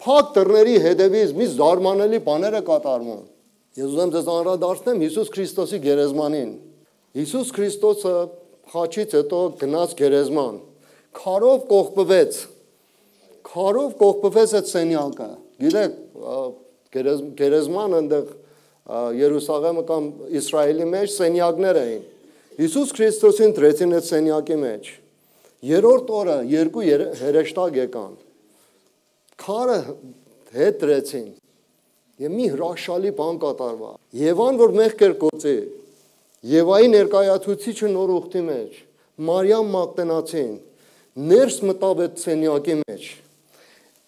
Փակ դռների հետևից մի զարմանալի բաներ է կատարվում։ Ես ուզում ձեզ անդրադառնամ Հիսուս Քրիստոսի գերեզմանին։ Հիսուս Քրիստոսը խաչից հետո գնաց գերեզման։ Քարով կողպվեց այդ սենյակը։ Գիտեք, գերեզմանը այնտեղ Երուսաղեմը կամ Իսրայելի մեջ սենյակներ էին։ Հիսուս Քրիստոսին դրեցին այդ սենյակի մեջ։ Երրորդ օրը երկու հրեշտակ եկան։ Քարը հետ դրեցին։ Եվ մի հրաշալի բան կատարվա։ Եվան, որ մեղք էր գործի, Եվայի ներկայացուցիչը նոր ուխտի մեջ, Մարիամ Մագդանացին, ներս մտավ այդ սենյակի մեջ։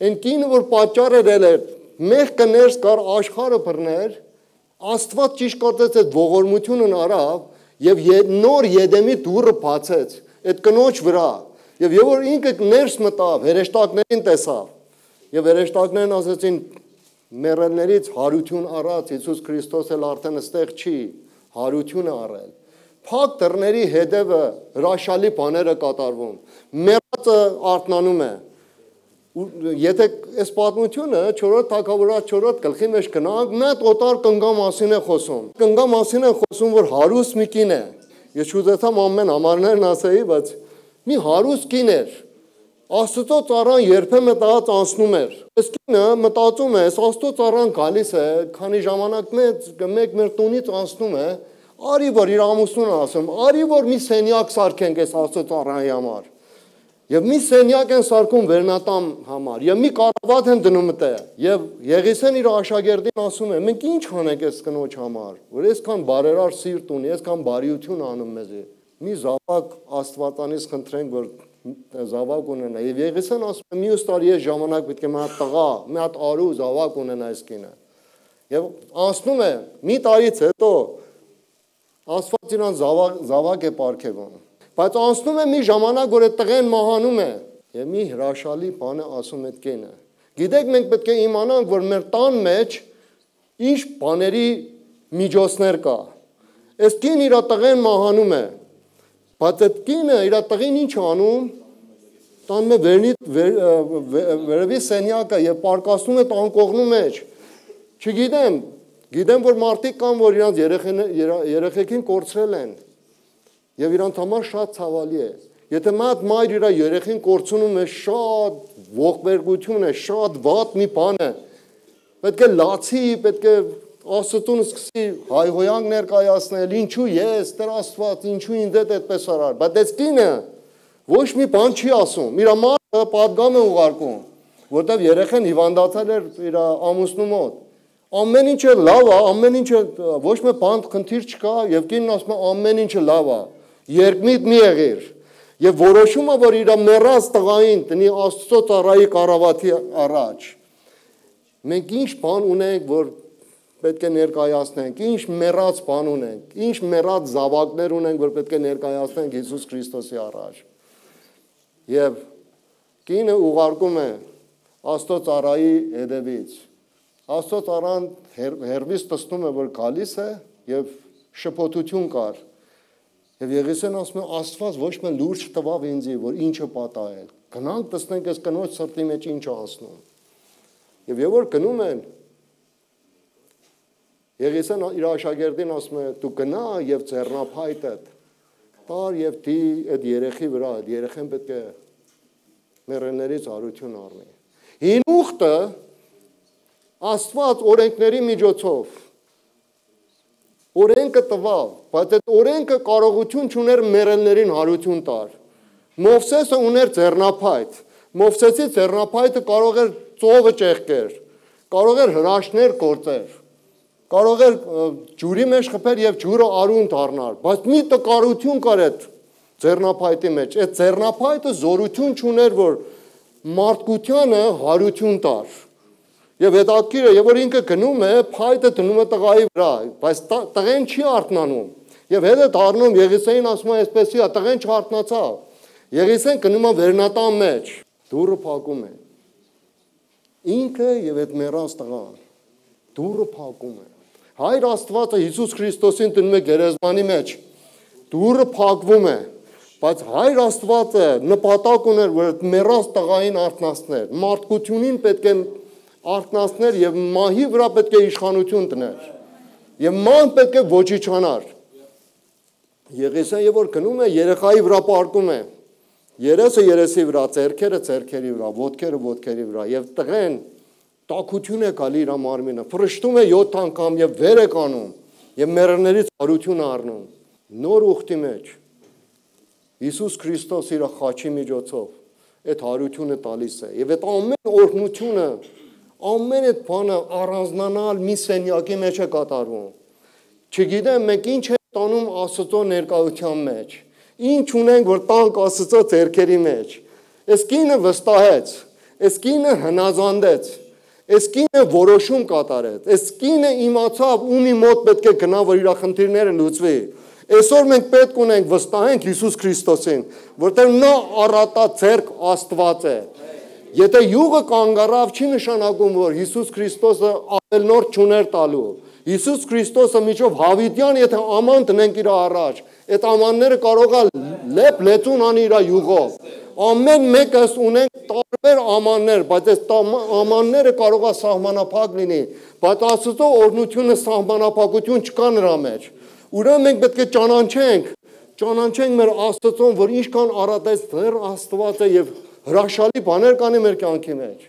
Այն կինը, որ պատճառ էր, մեղքը ներս կար աշխարհը բռներ, Աստված ճիշտ կարծեց այդ ողորմությունն արավ եւ նոր Եդեմի դուռը բացեց այդ կնոջ վրա։ Եվ որ ինքը ներս մտավ, հրեշտակներին տեսավ։ Եվ հրեշտակներն ասացին մեռելներից հարություն առած Հիսուս Քրիստոս էլ արդեն այստեղ չի, հարությունը առել։ Փակ դռների հետևը հրաշալի բաները կատարվում։ Մեռածը արթնանում է։ Եթե այս պատմությունը 4-րդ թագավորաց 4-րդ գլխի մեջ գնանք, մեծ օտար կնգա մասին է խոսում։ Կնգա մասին է խոսում, որ հարուստ մի կին է։ Ես չուզեցամ ամեն համարներն ասեի, բայց մի հարուստ կին էր։ Աստծո ծառան երբեմն տած անցնում էր։ Այս կինը մտածում է, Աստծո ծառան գալիս է, քանի ժամանակ մեկ մեր տունից անցնում է, արի որ իր ամուսնուն ասում, արի որ մի սենյակ սարքենք այս Աստծո ծառայի համար։ Եվ մի սենյակ են սարքում վերնատամ համար, եւ մի կարավատ են դնում մտե, եւ Եղիսեն իր աշակերտին ասում է, մենք ինչ անենք այս կնոջ համար, որ այսքան բարերար սիրտ ունի, այսքան բարիություն անում մեզի։ Մի զավակ Աստվածանից խնդրենք, որ զավակ ունենա, եւ Եղիսեն ասում է, մյուս տարի այս ժամանակ պետք է մի հատ տղա, մի հատ արու զավակ ունենա այս կինը։ Եվ անցնում է մի տարից հետո Աստված իրան զավակ է պարգևում։ Բայց անցնում է մի ժամանակ, որ այդ տղեն մահանում է, եւ մի հրաշալի բան է ասում այդ կինը։ Գիտեք, մենք պետք է իմանանք, որ մեր տան մեջ ինչ բաների միջոցներ կա։ Այս կին իր տղեն մահանում է, բայց այդ կինը իր տղին ինչ անում, տանում է վերևի սենյակը եւ պարկասնում է տանկողնու մեջ։ Գիտեմ, որ մարդիկ կան, որ իրանց երեխեքին կորցրել են։ Եվ իրանց համար շատ ցավալի է։ Եթե մատ մայր իր երեխին կորցնում է, շատ ողբերգություն է, շատ վատ մի բան է։ Պետք է լացի, պետք է Աստծուն սկսի հայհոյանք ներկայացնել, ինչու ես, Տեր Աստված, ինչու ինձ այդպես արար։ Բայց այս կինը ոչ մի բան չի ասում։ Իր մարդը պատգամ է ուղարկում, որտեղ երեխան հիվանդացել էր իր ամուսնու մոտ։ Ամեն ինչը լավ է, ամեն ինչը ոչ մի բան խնդիր չկա, եւ կինն ասում է ամեն ինչը լավ է։ Երկմիտ մի եղիր եւ որոշում է, որ իր մեռած տղային տնի Աստծո ծառայի կառավարի առաջ։ Մենք ինչ բան ունենք, որ պետք է ներկայացնենք, ինչ մեռած բան ունենք, ինչ մեռած զավակներ ունենք, որ պետք է ներկայացնենք Հիսուս Քրիստոսի առաջ։ Եվ կինը ուղարկում է Աստծո ծառայի հետևից։ Աստծո ծառան հերվից տեսնում է, որ գալիս է եւ շփոթություն կար։ Եվ Եղիսեն ասում է, Աստված ոչ մի լուրջ տվավ ինձի, որ ինչը պատահել։ Գնանք տեսնենք այս կնոջ սրտի մեջ ինչ է անցնում։ Եվ որ գնում են, Եղիսեն իր աշակերտին ասում է, դու գնա եւ ձեռնափայտդ տար եւ դի այդ երեխի վրա, այդ երեխան պետք է մեռելներից հարություն առնի։ Հին ուխտը Աստված օրենքների միջոցով օրենքը տվավ, բայց այդ օրենքը կարողություն չուներ մեռելներին հարություն տար։ Մովսեսը ուներ ձեռնափայտ։ Մովսեսի ձեռնափայտը կարող էր ծովը ճեղքեր, կարող էր հրաշքներ գործեր, կարող էր ջուրի մեջ խփեր եւ ջուրը արուն դառնար, բայց մի տկարություն կար այդ ձեռնափայտի մեջ։ Այդ ձեռնափայտը զորություն չուներ, որ մարդկությանը հարություն տար։ Եվ հետաքրքիր է, եւ որ ինքը գնում է, փայտը դնում է տղայի վրա, բայց տղեն չի արթնանում։ Եվ հետո դառնում Եղիսեին ասում է, այսպեսի է, տղեն չարթնացավ։ Եղիսեն գնում է վերնատան մեջ, դուռը փակում է։ Ինքը եւ այդ մեռած տղան դուռը փակում է։ Հայր Աստվածը Հիսուս Քրիստոսին դնում է գերեզմանի մեջ։ Դուռը փակվում է, բայց Հայր Աստվածը նպատակ ուներ, որ այդ մեռած տղային արթնացներ։ Մարդկությունին պետք է արթնացներ եւ մահի վրա պետք է իշխանություն տներ։ Եվ ման պետք է ոչիչանար։ Եղեսեը որ գնում է երեխայի վրա պարկում է։ Երեսը երեսի վրա, ձեռքերը ձեռքերի վրա, ոտքերը ոտքերի վրա եւ տղեն տակություն է գալի իր մարմինը, փրշտում է 7 անգամ եւ վեր է կանում եւ մեռներից հարություն առնում։ Նոր ուխտի մեջ Հիսուս Քրիստոս իր խաչի միջոցով այդ հարությունը տալիս է եւ այդ ամեն օրհնությունը, ամեն այդ բանը առանձնանալ մի սենյակի մեջ է կատարվում։ Չգիտեմ մենք ինչ ենք տանում Աստծո ներկայության մեջ, ինչ ունենք որ տանք Աստծո ձեռքերի մեջ։ Այս կինը վստահեց, այս կինը հնազանդեց, այս կինը որոշում կատարեց, այս կինը իմացավ ումի մոտ պետք է գնա որ իր խնդիրները լուծվի։ Այսօր մենք պետք ունենք վստահենք Հիսուս Քրիստոսին, որտեղ նա առատաձեռք Աստված է։ Եթե յուղը կանգ առավ, չի նշանակում որ Հիսուս Քրիստոսը ավելնորդ չուներ տալու։ Հիսուս Քրիստոսը միջով հավիտյան եթե աման տնենք իր առաջ, այդ ամանները կարող է լեփ լեցուն անի իր յուղով։ Ամեն մեկս ունենք տարբեր ամաններ, բայց այս ամանները կարող է սահմանափակ լինի, բայց Աստծո օրհնությունը սահմանափակություն չկա նրա մեջ։ Ուրեմն մենք պետք է ճանաչենք մեր Աստծուն, որ ինչքան առատեց դեռ Աստված է եւ հրաշալի բաներ կանի մեր կյանքի մեջ։